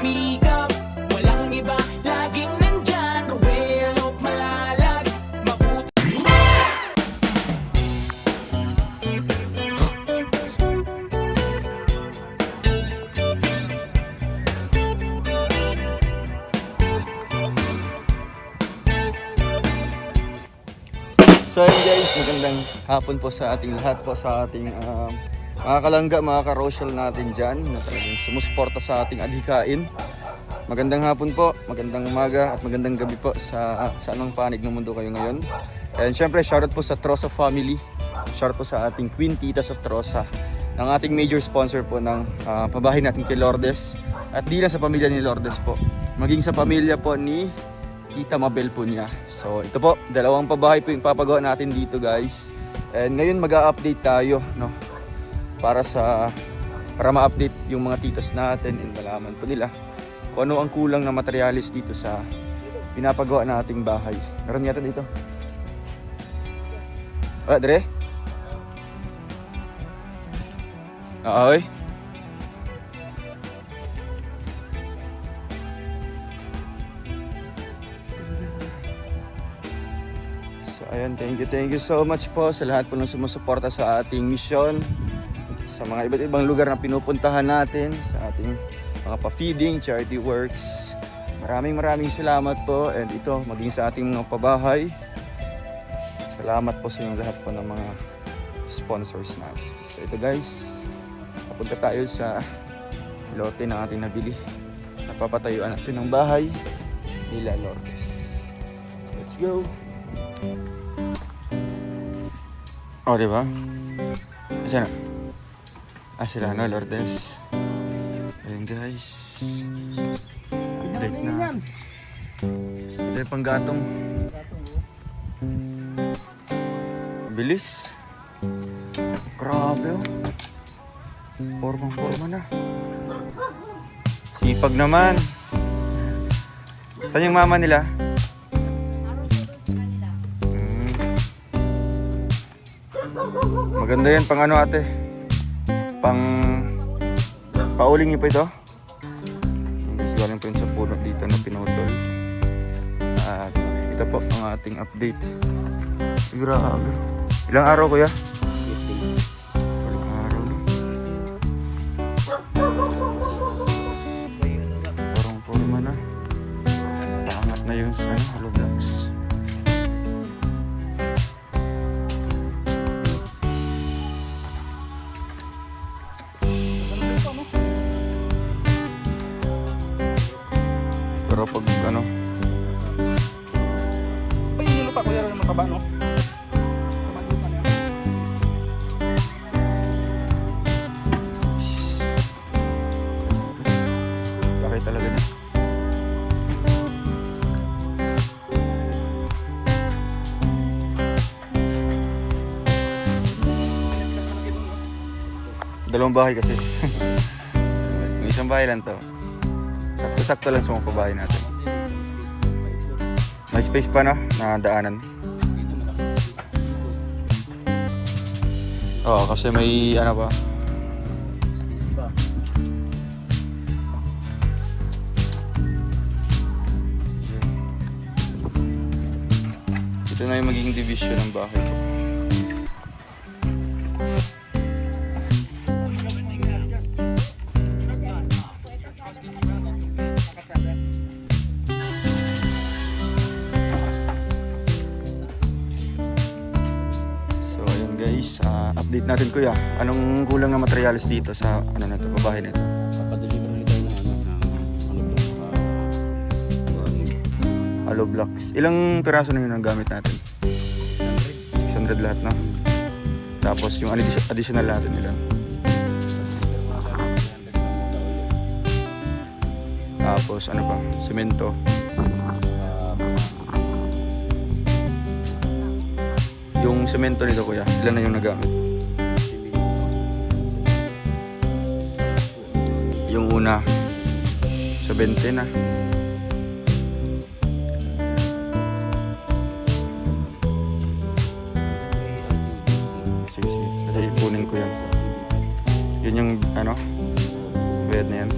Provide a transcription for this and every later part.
sumikap. Walang iba, laging nandyan. Ruwelo't malalag, mabuti. So ayun guys, magandang hapon po sa ating lahat po, sa ating mga kalangga, mga karosyal natin dyan na talagang sumusuporta sa ating adhikain. Magandang hapon po, magandang umaga at magandang gabi po sa anong panig ng mundo kayo ngayon. And syempre shoutout po sa Trosa family, shoutout po sa ating Queen Titas of Trosa, ng ating major sponsor po ng pabahay natin kay Lourdes. At di lang sa pamilya ni Lourdes po, maging sa pamilya po ni Tita Mabel po niya. So ito po, dalawang pabahay po yung papagawa natin dito guys. And ngayon mag-a-update tayo, no? Para ma-update yung mga titas natin and malaman po nila kung ano ang kulang na materialis dito sa pinapagawa nating bahay. Meron yata dito. Wala, dire? Oy. Ayan, thank you so much po sa lahat po ng sumusuporta sa ating misyon, sa mga iba't ibang lugar na pinupuntahan natin, sa ating mga pa-feeding, charity works. Maraming salamat po, and ito, maging sa ating mga pabahay. Salamat po sa inyong lahat po ng mga sponsors natin. So ito guys, papunta tayo sa lote na ating nabili. Napapatayuan natin ng bahay nila Lourdes. Let's go! Oh, diba? Saan na? Sila na, Lourdes. Ayan guys. Update na. Ito yung panggatong. Bilis. Grabe oh. Formang-forma na. Sipag naman. Saan yung mama nila? Maganda yan, pang ano ate? Pauling niyo pa ito? Kasi galing po yun sa puno dito na pinutol. At ito po ang ating update. Grabe. Ilang araw kuya? Ilang araw na. Parang forma na. Paangat na yung hollow blocks. Pero pag ano, ay yung lupa kuya yung makaba no? Kaban lupa na yan. bakit talaga niya. Dalawang bahay kasi. Yung isang bahay lang to. Sakto-sakto lang sa mga pabahay natin. May space pa no, na daanan. Oo, kasi may ano pa. Ito na yung magiging division ng bahay ko. Guys, update natin kuya. Anong kulang na materialis dito sa ano na to, bahay nito? Papadeliver ulit tayo ng Hollow blocks. Ilang piraso na yun ang gamit natin? 600 lahat na. Tapos yung additional natin ilan? Tapos ano pa? Semento. Yung semento nito kuya, ilan na yung nagamit? Yung una, sa 20 na. Sige, kasi ipunin ko yan. Yun yung ano, bayad na yan.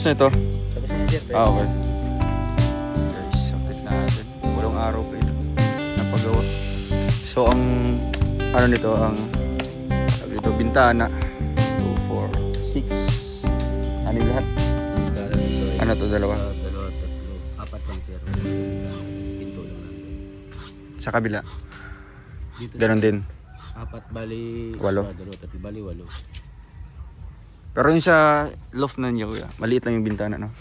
na ito? Tapos na sir. Okay. Guys, update natin. 8 araw pa ito. Napagawa. So, ang ano nito, ang dito, bintana. 2, 4, 6. Ano yung lahat? Ano to, dalawa? Dalawa, tatlo. 4 lang sir. Pinto lang nandun. Sa kabila. Dito Ganon din. 4 bali. 8. Dalawa, tatlo bali 8. Pero yung sa loft na niyo, kuya, maliit lang yung bintana, no?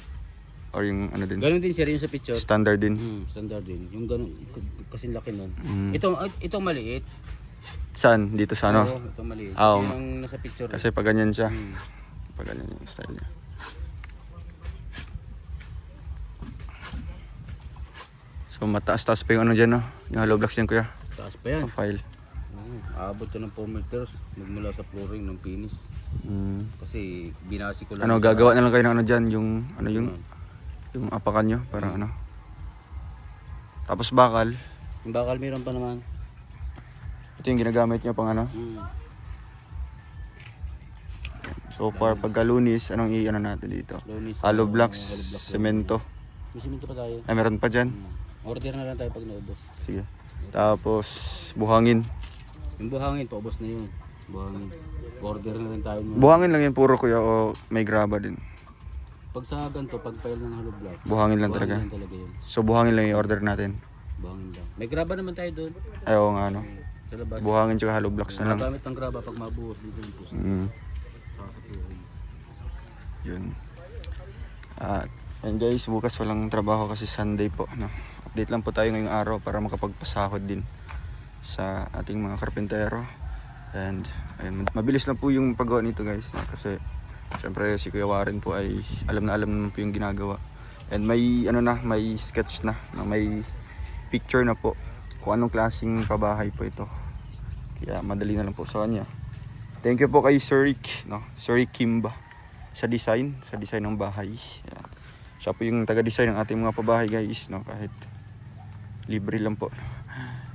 Or yung ano din? Ganun din sir yung sa picture. Standard din. Standard din. Yung ganun, kasing laki nun. Mm. Itong maliit. Saan? Dito sa ano? Oo, itong maliit. Ah, oo. Yung nasa picture. Kasi pag ganyan siya. Mm. Pag ganyan yung style niya. So mataas-taas pa yung ano dyan, no? Yung hollow blocks yan, kuya. Taas pa yan. Profile. Aabot to ng 4 meters. Magmula sa flooring ng finish. Mm. Kasi binasi ko lang. Ano, gagawa na lang kayo ng ano dyan, yung ano yung apakan nyo, parang ano. Tapos bakal. Yung bakal meron pa naman. Ito yung ginagamit nyo pang ano. So far, pagka lunis, anong i-ano natin dito? Lunis, Hollow blocks, hollow block. semento. May simento pa tayo. Ay, meron pa dyan. Order na lang tayo pag naubos. Sige. Tapos, buhangin. Yung buhangin, paubos na yun. Buhangin. Order na rin tayo. Buhangin lang yan puro, kuya, o may graba din? Pag sa ganito, pag file ng hollow block. Buhangin lang talaga. Buhangin lang talaga yun. So, buhangin lang yung order natin. Buhangin lang. May graba naman tayo doon. Ay, oo nga, no. Sa labas. Buhangin tsaka hollow blocks na lang. Magamit ng graba pag mabuhos dito yung puso. Saka sa flooring. Yun. At, and guys, bukas walang trabaho kasi Sunday po, no. Update lang po tayo ngayong araw para makapagpasahod din sa ating mga karpentero. And ayun, mabilis lang po yung paggawa nito, guys, no? Kasi syempre si Kuya Warren po ay alam naman po yung ginagawa. And may ano na, may sketch na, may picture na po kung anong klaseng pabahay po ito. Kaya madali na lang po sa kanya. Thank you po kay Sir Rick, no? Sir Rick Kimba sa design ng bahay. Yan. Siya po yung taga-design ng ating mga pabahay, guys, no? Kahit libre lang po.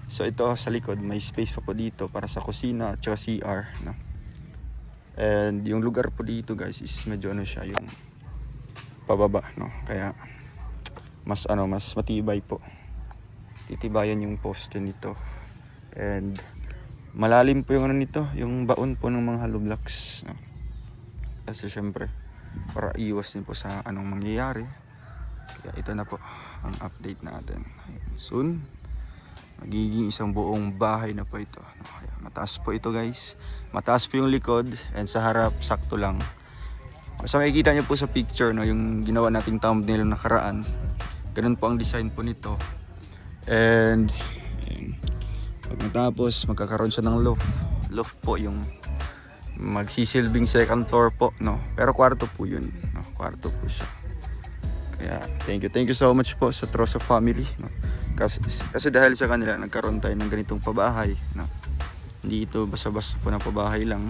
So ito sa likod may space pa po dito para sa kusina at saka CR, no? And yung lugar po dito, guys, is medyo ano siya, yung pababa, no? Kaya mas matibay po. Titibayan yung poste nito. And malalim po yung ano nito, yung baon po ng mga hollow blocks, no? Kasi syempre para iwas din po sa anong mangyayari. Kaya ito na po ang update natin. Ayan, soon magiging isang buong bahay na po ito, no? Kaya mataas po ito, guys. Mataas po yung likod and sa harap sakto lang. So makikita niyo po sa picture, no, yung ginawa nating thumbnail na nakaraan. Ganun po ang design po nito. And ayan, pag natapos magkakaroon siya ng loft. Loft po yung magsisilbing second floor po, no. Pero kwarto po yun, no? Kwarto po siya. Kaya thank you so much po sa Troso family, no. Kasi dahil sa kanila nagkaroon tayo ng ganitong pabahay, no. Hindi ito basta-basta po na pabahay lang,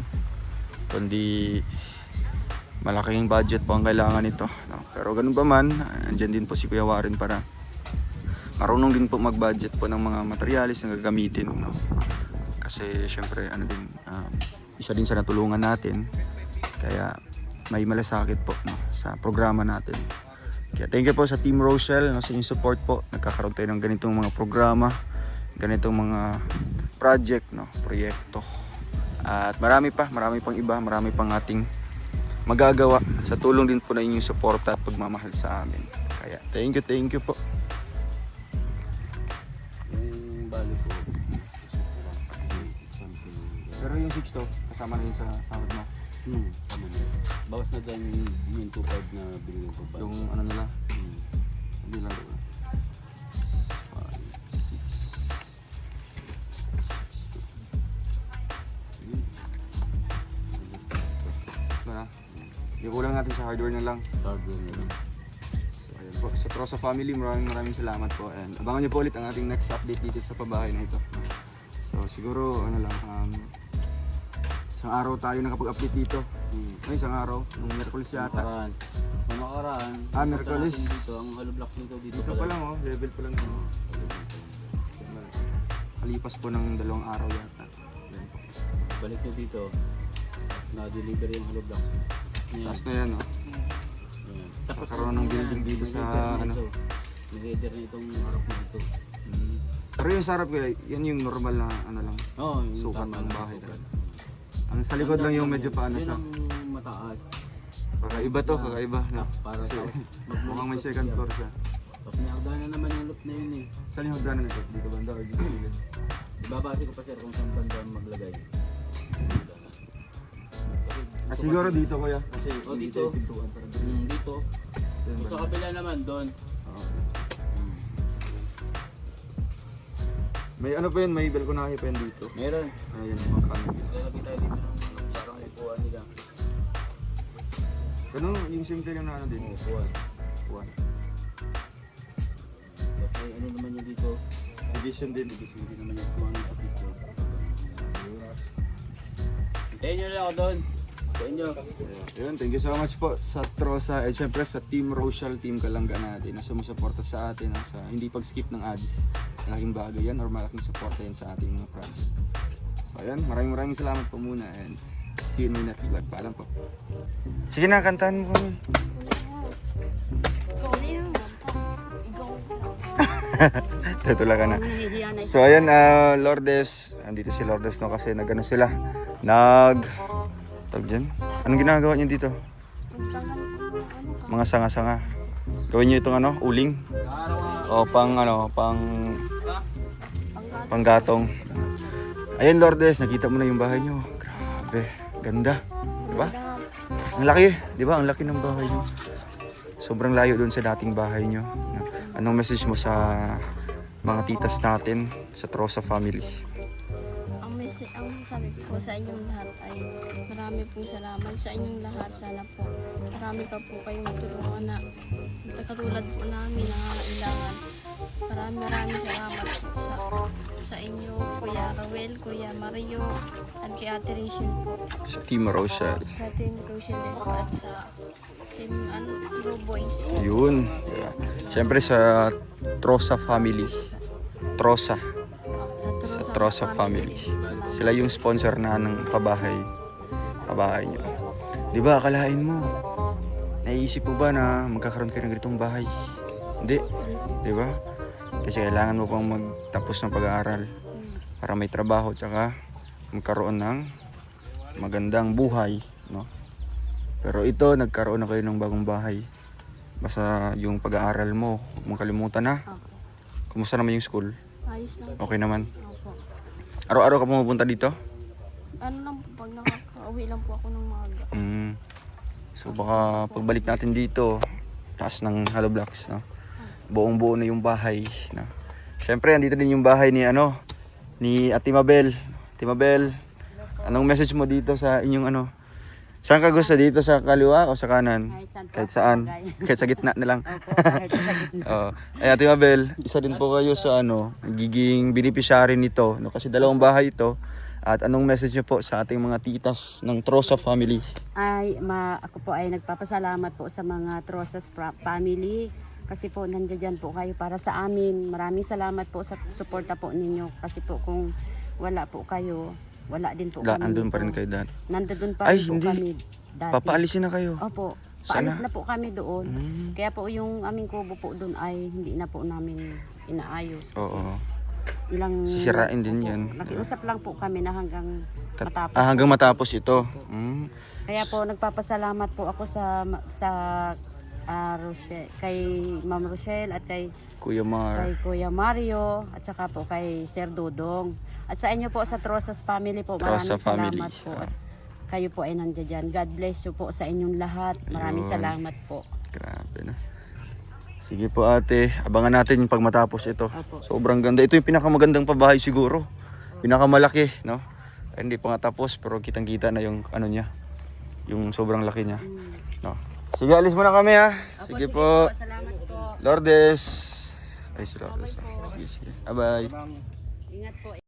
kundi malaking budget po ang kailangan nito, no. Pero ganun pa man, andyan din po si Kuya Warren para marunong din po mag-budget po ng mga materialis na gagamitin, no. Kasi syempre ano din, isa din sa natulungan natin, kaya may malasakit po, no, sa programa natin. Kaya thank you po sa Team Rochelle, no, sa inyong support po. Nagkakaroon tayo ng ganitong mga programa, ganitong mga project, no, proyekto. At marami pang iba, marami pang ating magagawa sa tulong din po na inyong suporta at pagmamahal sa amin. Kaya thank you po. Yung bali po. Pero yung 6 to, kasama na yun sa sahod mo. Tama na. Bawas na tayo yung 2.5 na binigyan ko ba? Yung ano nila, hindi lang doon. 5, 6. Na. Yung kulang natin sa hardware na lang. Hardware na lang. So ayun po, sa Trosa family, maraming salamat po. And abangan niyo po ulit ang ating next update dito sa pabahay na ito. So siguro ano lang, isang araw tayo nakapag-update dito. Ay, isang araw, nung Miyerkules yata. Nakaraan. Miyerkules. Dito, ang hollow blocks dito Dito pa lang, oh, level pa lang. Kalipas po ng 2 araw yata. Balik nyo dito. Na-deliver yung hollow blocks. Taas na yan, oh. Ayan. Magkakaroon ng building dito sa ano. Nag-header na itong harap na ito. Pero yung sarap ko, yan yung normal na ano lang. Oo, yung Sukat tama ng lang, bahay sukat. Ang sa likod lang yung medyo paano Yun siya. ang mataas. Kakaiba to, kakaiba. No? Para Kasi tapos mukhang may second floor siya. Tapos may hagdanan naman yung loop na yun eh. Saan yung hagdanan nito? Dito banda or dito gilid? Ibabase ko pa sir kung saan banda maglagay. Siguro dito kuya. Kasi O dito. yung pintuan, parang dito. Dito. Yan Kung sa banda. kabila naman doon. Oo. May ano pa yun, may balkonahe pa yun dito. Meron. Ayan, mga kanan. Lalagay tayo dito ng parang upuan nila. Ano, yung simple lang na ano din. Upuan. One. Tapos may ano naman yung dito. Division din. Hindi naman yung kuha ng kapito. Hintayin nyo na ako doon. Hintayin nyo. Ayun, thank you so much po sa Trosa at syempre sa Team Rochelle, Team Kalangga natin na sumusuporta sa atin sa hindi pag-skip ng ads. Malaking bagay yan or malaking suporta yan sa ating mga project. So ayan, maraming salamat po muna and see you in my next vlog. Paalam po. Sige na, kantahan mo kami. Tutula ka na. So ayan, Lourdes, andito si Lourdes no kasi nagano sila. Tawag dyan? Anong ginagawa niyo dito? Mga sanga-sanga. Gawin niyo itong ano, uling. O panggatong. Ayan Lourdes, nakita mo na yung bahay niyo. Grabe, ganda. Diba? Ang laki, diba? Ang laki ng bahay niyo. Sobrang layo doon sa dating bahay niyo. Anong message mo sa mga titas natin sa Trosa family? Ang sabi ko po sa inyong lahat ay marami pong salamat sa inyong lahat. Sana po marami pa po kayong tulungan na katulad po namin na nangangailangan. Maraming salamat po sa inyo, Kuya Rowel, Kuya Mario, at kay Ate Rachel po. Sa Team Rochelle. Sa Team Rachel din po at sa Team True Boys po. Yun. Yeah. Siyempre sa Trosa family. Trosa. Sa Trosa family. Sila yung sponsor na ng pabahay nyo. Di ba, akalain mo, naiisip mo ba na magkakaroon kayo ng ganitong bahay? Hindi. Di ba? Kasi kailangan mo pang magtapos ng pag-aaral para may trabaho tsaka magkaroon ng magandang buhay, no? Pero ito, nagkaroon na kayo ng bagong bahay. Basta yung pag-aaral mo, huwag mong kalimutan na. Kumusta naman yung school? Ayos lang. Okay naman. Opo. Araw-araw ka pumupunta dito? Ano lang po, pag nakaka-uwi lang po ako ng maaga. So baka pagbalik natin dito, taas ng hollow blocks, no? Buong-buo na yung bahay, no? Siyempre, andito din yung bahay ni ni Ate Mabel. Ate Mabel, anong message mo dito sa inyong ano? Saan ka gusto, dito sa kaliwa o sa kanan? Kahit saan. Kahit sa gitna na lang. Oo. Ay, Ate Mabel, isa din po kayo sa giging beneficiary nito, no? Kasi dalawang bahay ito. At anong message niyo po sa ating mga titas ng Trosa family? Ako po ay nagpapasalamat po sa mga Trosas family kasi po nandiyan po kayo para sa amin. Maraming salamat po sa suporta po ninyo kasi po kung wala po kayo, wala din po kami. Andun pa rin kayo dati. Nandun pa Ay, rin po hindi. kami dati. Papaalisin na kayo. Opo, Sana? paalis na po kami doon. Kaya po yung aming kubo po doon ay hindi na po namin inaayos. Kasi Oo. ilang Sisirain din Opo, yan. Nakiusap lang po kami na hanggang matapos. Hanggang matapos ito. Kaya po nagpapasalamat po ako sa Rochelle, kay Ma'am Rochelle at kay Kuya Mar. Kuya Mario at saka po kay Sir Dudong. At sa inyo po sa Trosas family po, Trosa maraming family. salamat po. At kayo po ay nandiyan. God bless you po sa inyong lahat. Maraming Ayun. salamat po. Grabe na. Sige po ate, abangan natin yung pag matapos ito. Opo. Sobrang ganda. Ito yung pinakamagandang pabahay siguro. Pinakamalaki, no? Hindi pa nga tapos pero kitang-kita na yung ano niya. Yung sobrang laki niya. No. Sige, alis muna kami ha. Opo, Sige po. Salamat po. Lourdes. Ay, si Lourdes. Sige. Bye-bye. Ingat po.